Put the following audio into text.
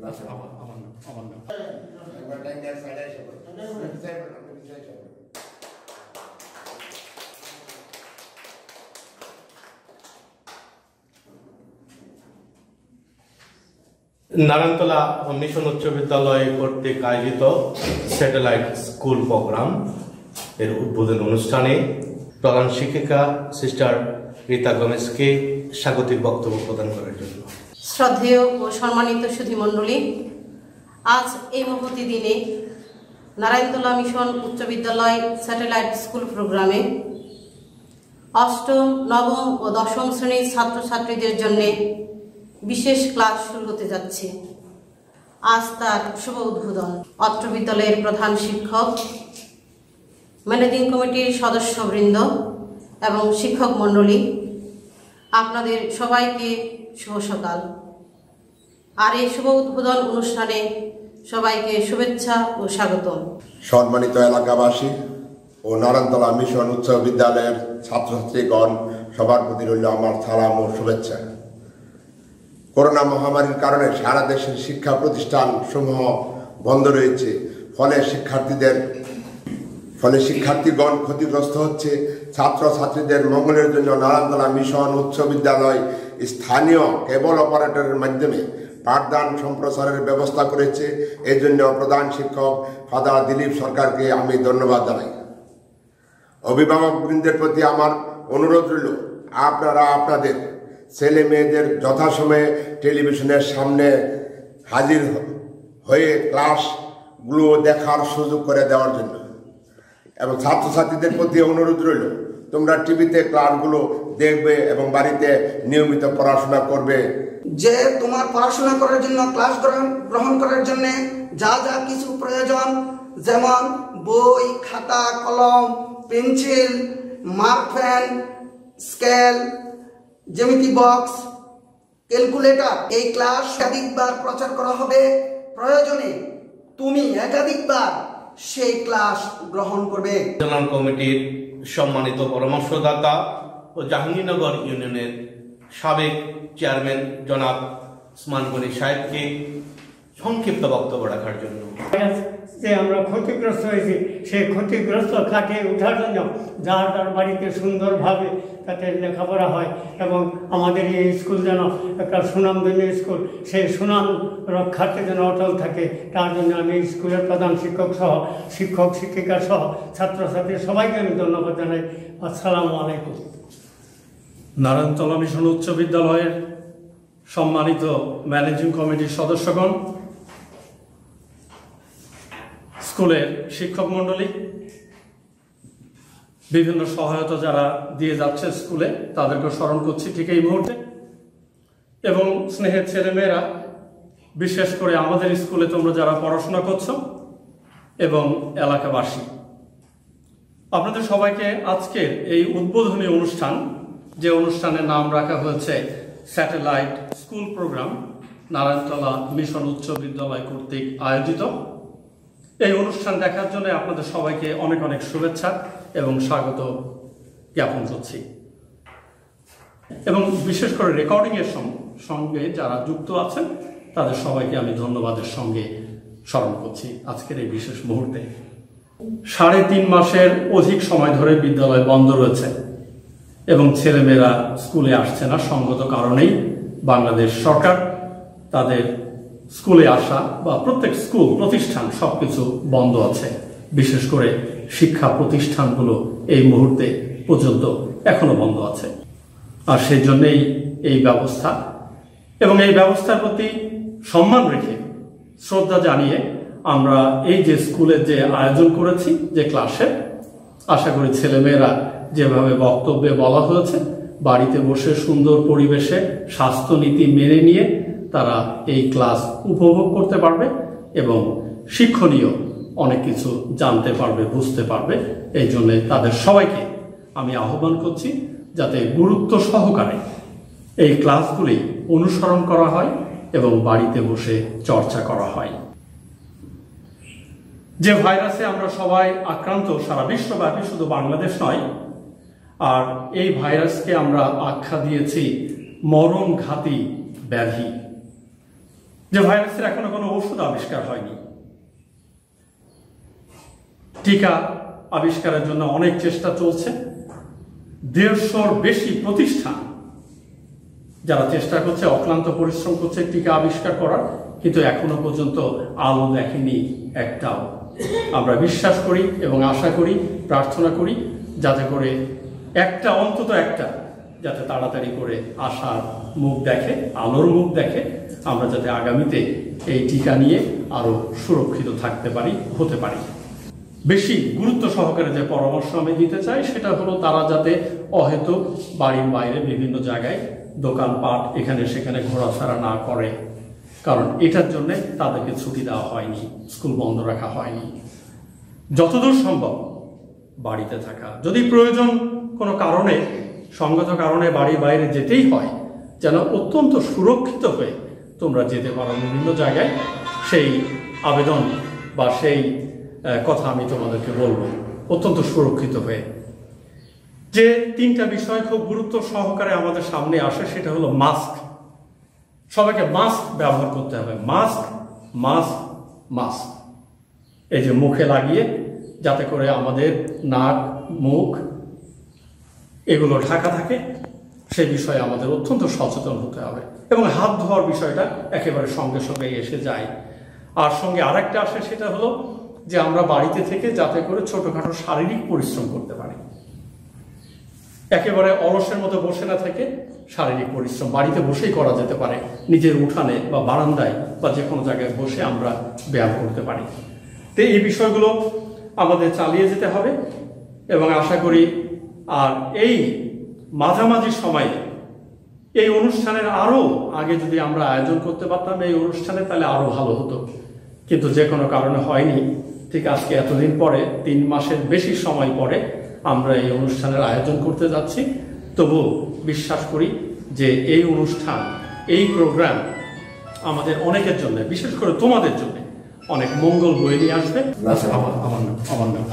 Narayantala mission উচ্চ বিদ্যালয় কর্তৃক আয়োজিত স্যাটেলাইট স্কুল প্রোগ্রাম এর উদ্বোধন অনুষ্ঠানে প্রধান শিক্ষিকা সিস্টার রীতা গমেজকে স্বাগতিক বক্তব্য প্রদান করার জন্য। শ্রদ্ধেয় ও সম্মানিত সুধীমণ্ডলী, আজ এই মহতি দিনে নারায়ণতলা মিশন উচ্চ বিদ্যালয় স্যাটেলাইট স্কুল প্রোগ্রামে অষ্টম, নবম ও দশম শ্রেণীর ছাত্রছাত্রীদের জন্য বিশেষ ক্লাস শুরু হতে যাচ্ছে। আজ তার শুভ উদ্বোধন। অত্র বিদ্যালয়ের প্রধান শিক্ষক, ম্যানেজিং কমিটির সদস্যবৃন্দ এবং শিক্ষক মণ্ডলী, আপনাদের সবাইকে শুভ সকাল। আর এই শুভ উদ্বোধন অনুষ্ঠানে সবাইকে শুভেচ্ছা ও স্বাগতম। সম্মানিত এলাকাবাসী ও নারায়ণতলা মিশন উচ্চ বিদ্যালয়ের ছাত্রছাত্রীগণ, সবার প্রতি রইল আমার সালাম ও শুভেচ্ছা। করোনা মহামারীর কারণে সারা দেশের শিক্ষা প্রতিষ্ঠান সমূহ বন্ধ রয়েছে, ফলে শিক্ষার্থীগণ ক্ষতিগ্রস্ত হচ্ছে। ছাত্রছাত্রীদের মঙ্গলের জন্য নারায়ণতলা মিশন উচ্চ বিদ্যালয় স্থানীয় কেবল অপারেটরের মাধ্যমে পাঠদান সম্প্রসারের ব্যবস্থা করেছে। এই জন্য প্রধান শিক্ষক ফাদার দিলীপ সরকারকে আমি ধন্যবাদ জানাই। অভিভাবকবৃন্দের প্রতি আমার অনুরোধ রইল, আপনারা আপনাদের ছেলে মেয়েদের যথাসময়ে টেলিভিশনের সামনে হাজির হয়ে ক্লাসগুলো দেখার সুযোগ করে দেওয়ার জন্য, এবং ছাত্রছাত্রীদের প্রতি অনুরোধ রইল, তোমরা টিভিতে ক্লাসগুলো দেখবে এবং বাড়িতে নিয়মিত পড়াশোনা করবে। যে তোমার পড়াশোনা করার জন্য ক্লাস গ্রহণ করার জন্য যা যা কিছু প্রয়োজন, যেমন বই, খাতা, কলম, পেন্সিল, মার্কপেন, স্কেল, জ্যামিতি বক্স, ক্যালকুলেটর, এই ক্লাস একাধিকবার প্রচার করা হবে। প্রয়োজনে তুমি একাধিকবার সেই ক্লাস গ্রহণ করবে। জেনারেল কমিটির সম্মানিত পরামর্শদাতা ও জাহাঙ্গীরনগর ইউনিয়নের সাবেক চেয়ারম্যান জনাব ওসমান গনি সাহেবকে সংক্ষিপ্ত বক্তব্য রাখার জন্য। যে আমরা ক্ষতিগ্রস্ত হয়েছি, সেই ক্ষতিগ্রস্ত কাটিয়ে ওঠার জন্য যার যার বাড়িতে সুন্দরভাবে তাতে লেখাপড়া হয় এবং আমাদের এই স্কুল যেন একটা সুনামধন্য স্কুল, সেই সুনাম রক্ষার্থে যেন অটল থাকে, তার জন্য আমি স্কুলের প্রধান শিক্ষক সহ শিক্ষক শিক্ষিকা সহ ছাত্রছাত্রী সবাইকে আমি ধন্যবাদ জানাই। আসসালামু আলাইকুম। নারায়ণতলা মিশন উচ্চ বিদ্যালয়ের সম্মানিত ম্যানেজিং কমিটির সদস্যগণ, স্কুলের শিক্ষক মণ্ডলী, বিভিন্ন সহায়তা যারা দিয়ে যাচ্ছে স্কুলে, তাদেরকে স্মরণ করছি ঠিক এই মুহূর্তে, এবং স্নেহের ছেলেমেয়েরা, বিশেষ করে আমাদের স্কুলে তোমরা যারা পড়াশোনা করছো, এবং এলাকাবাসী, আপনাদের সবাইকে আজকের এই উদ্বোধনী অনুষ্ঠান, যে অনুষ্ঠানের নাম রাখা হয়েছে satellite school program, Narayantala mission উচ্চ বিদ্যালয় কর্তৃক আয়োজিত, এই অনুষ্ঠান দেখার জন্য আপনাদের সবাইকে অনেক অনেক শুভেচ্ছা এবং স্বাগত জ্ঞাপন করছি। এবং বিশেষ করে রেকর্ডিংয়ের সঙ্গে যারা যুক্ত আছেন তাদের সবাইকে আমি ধন্যবাদের সঙ্গে স্মরণ করছি আজকের এই বিশেষ মুহূর্তে। 3.5 মাসের অধিক সময় ধরে বিদ্যালয় বন্ধ রয়েছে এবং ছেলেমেয়েরা স্কুলে আসছে না। সঙ্গত কারণেই বাংলাদেশ সরকার তাদের স্কুলে আসা বা প্রত্যেক স্কুল প্রতিষ্ঠান সবকিছু বন্ধ আছে। বিশেষ করে শিক্ষা প্রতিষ্ঠানগুলো এই মুহূর্তে পর্যন্ত এখনো বন্ধ আছে। আর সেই জন্যেই এই ব্যবস্থা, এবং এই ব্যবস্থার প্রতি সম্মান রেখে শ্রদ্ধা জানিয়ে আমরা এই যে স্কুলের যে আয়োজন করেছি, যে ক্লাসে, আশা করি ছেলেমেয়েরা যেভাবে বক্তব্যে বলা হয়েছে, বাড়িতে বসে সুন্দর পরিবেশে স্বাস্থ্যনীতি মেনে নিয়ে তারা এই ক্লাস উপভোগ করতে পারবে এবং শিক্ষণীয় অনেক কিছু জানতে পারবে, বুঝতে পারবে। এই জন্য তাদের সবাইকে আমি আহ্বান করছি যাতে গুরুত্ব সহকারে এই ক্লাসগুলি অনুসরণ করা হয় এবং বাড়িতে বসে চর্চা করা হয়। যে ভাইরাসে আমরা সবাই আক্রান্ত সারা বিশ্বব্যাপী, শুধু বাংলাদেশ নয়, আর এই ভাইরাসকে আমরা আখ্যা দিয়েছি মরণঘাতী ব্যাধি। যে ভাইরাসের এখনো কোনো ওষুধ আবিষ্কার হয়নি। টিকা আবিষ্কারের জন্য অনেক চেষ্টা চলছে। 150-র বেশি প্রতিষ্ঠান যারা চেষ্টা করছে, অক্লান্ত পরিশ্রম করছে টিকা আবিষ্কার করার, কিন্তু এখনো পর্যন্ত আলো দেখেনি একটাও। আমরা বিশ্বাস করি এবং আশা করি, প্রার্থনা করি যাতে করে একটা, অন্তত একটা, যাতে তাড়াতাড়ি করে আশার মুখ দেখে, আলোর মুখ দেখে, আমরা যাতে আগামীতে এই টিকা নিয়ে আরো সুরক্ষিত থাকতে পারি, হতে পারি। বেশি গুরুত্ব সহকারে যে পরামর্শ আমি দিতে চাই সেটা হলো তারা যাতে অহেতুক বাড়ির বাইরে বিভিন্ন জায়গায় দোকানপাট এখানে সেখানে ঘোরাফেরা না করে, কারণ এটার জন্য তাদেরকে ছুটি দেওয়া হয়নি, স্কুল বন্ধ রাখা হয়নি। যতদূর সম্ভব বাড়িতে থাকা, যদি প্রয়োজন কোনো কারণে, সঙ্গত কারণে বাড়ির বাইরে যেতেই হয়, যেন অত্যন্ত সুরক্ষিত হয়ে তোমরা যেতে পারো বিভিন্ন জায়গায়, সেই আবেদন বা সেই কথা আমি তোমাদেরকে বলবো, অত্যন্ত সুরক্ষিত হয়ে। যে 3টা বিষয় খুব গুরুত্ব সহকারে আমাদের সামনে আসে সেটা হলো মাস্ক। সবাইকে মাস্ক ব্যবহার করতে হবে, মাস্ক মাস্ক মাস্ক। এই যে মুখে লাগিয়ে যাতে করে আমাদের নাক, মুখ এগুলো ঢাকা থাকে, সে বিষয়ে আমাদের অত্যন্ত সচেতন হতে হবে। এবং হাত ধোয়ার বিষয়টা একেবারে সঙ্গে সঙ্গে এসে যায়। আর সঙ্গে আরেকটা আসে, সেটা হলো যে আমরা বাড়িতে থেকে যাতে করে ছোটখাটো শারীরিক পরিশ্রম করতে পারি, একেবারে অলসের মতো বসে না থেকে শারীরিক পরিশ্রম বাড়িতে বসেই করা যেতে পারে। নিজের উঠানে বা বারান্দায় বা যে কোনো জায়গায় বসে আমরা ব্যায়াম করতে পারি। তো এই বিষয়গুলো আমাদের চালিয়ে যেতে হবে এবং আশা করি আর এই মাঝামাঝি সময়ে এই অনুষ্ঠানের আরো আগে যদি আমরা আয়োজন করতে পারতাম এই অনুষ্ঠানে, তাহলে আরো ভালো হতো, কিন্তু যে কোনো কারণে হয়নি। ঠিক আজকে এতদিন পরে, 3 মাসের বেশি সময় পরে আমরা এই অনুষ্ঠানের আয়োজন করতে যাচ্ছি। তবু বিশ্বাস করি যে এই অনুষ্ঠান, এই প্রোগ্রাম আমাদের অনেকের জন্য, বিশেষ করে তোমাদের জন্য অনেক মঙ্গল বয়ে নিয়ে আসবে। আমার নাম